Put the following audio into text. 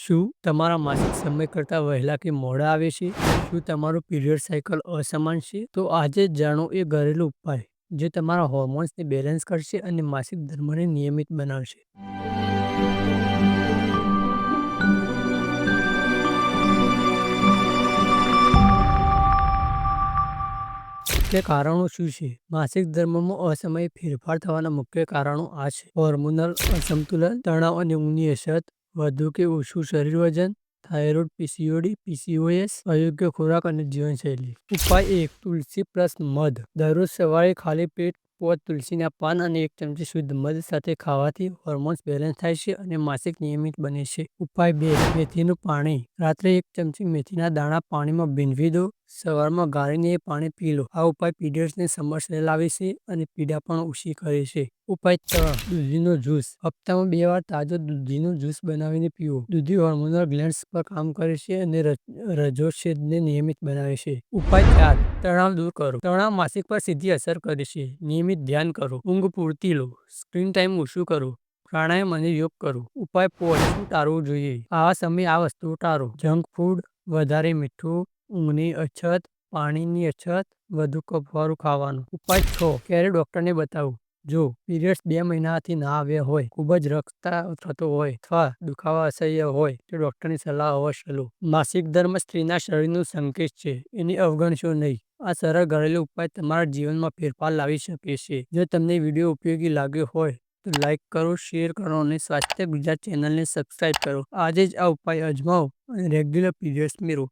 શું તમારા માસિક સમય કરતાં વહેલા કે મોડા આવે છે? શું તમારું પીરિયડ સાયકલ અસમાન છે? તો આજે જ જાણો એ ઘરેલું ઉપાય જે તમારા હોર્મોન્સને બેલેન્સ કરશે અને માસિક ધર્મને નિયમિત બનાવશે. મુખ્ય કારણો શું છે? માસિક ધર્મમાં અસમયે ફેરફાર થવાના મુખ્ય કારણો આ છે: હોર્મોનલ અસંતુલન, તણાવ અને ઊંઘની અછત, વધુ કે ઓછું શરીર વજન, થાઇરોઇડ, પીસીઓડી, પીસીઓએસ, અયોગ્ય ખોરાક અને જીવનશૈલી. ઉપાય 1: તુલસી પ્લસ મધ. દરરોજ સવારે ખાલી પેટ 5 તુલસીના પાન અને 1 ચમચી શુદ્ધ મધ સાથે ખાવાથી હોર્મોન્સ બેલેન્સ થાય છે અને માસિક નિયમિત બને છે. ઉપાય 2: મેથીનું પાણી. રાત્રે 1 ચમચી મેથીના દાણા પાણીમાં ભીંજવી દો. સવારમાં ગાળીને એ પાણી પી લો. આ ઉપાય પીરિયડ્સને સમયસર લાવે છે અને પીડા પણ ઓછી કરે છે. ઉપાય 3: દૂધીનો જ્યુસ. હપ્તામાં 2 વાર તાજો દૂધીનો જ્યુસ બનાવીને પીવો. દૂધી હોર્મોનલ ગ્લેન્ડ્સ પર કામ કરે છે અને રજોછેદને નિયમિત બનાવે છે. ઉપાય 4: તણાવ દૂર કરો. તણાવ માસિક પર સીધી અસર કરે છે. નિયમિત ધ્યાન કરો. ઊંઘ પૂરતી લો. સ્ક્રીન ટાઈમ ઓછું કરો. પ્રાણાયામ અને યોગ કરો. ઉપાય 5: શું ટાળવું જોઈએ? આવા સમયે આ વસ્તુઓ ટાળો: જંક ફૂડ, વધારે મીઠું, ઊંઘની અછત, પાણીની અછત, વધુ કફવાળું ખાવાનું. ઉપાય 6: ક્યારે ડોક્ટરને બતાવવું? જો પીરિયડ્સ 2 મહિનાથી ના આવ્યા હોય, ખૂબ જ રક્તસ્રાવ થતો હોય અથવા દુખાવા અસહ્ય હોય તો ડોક્ટરની સલાહ અવશ્ય લો. માસિક ધર્મ સ્ત્રીના શરીરનું સંકેત છે, એને અવગણશો નહીં. આ સરળ ઘરેલું ઉપાય તમારા જીવનમાં ફેરફાર લાવી શકે છે. જો તમને વિડીયો ઉપયોગી લાગ્યો હોય તો લાઈક કરો, શેર કરો અને સ્વાસ્થ્ય ગુજરાત ચેનલને સબસ્ક્રાઇબ કરો. આજે જ આ ઉપાય અજમાવો અને રેગ્યુલર પીરિયડ્સ મેળવો.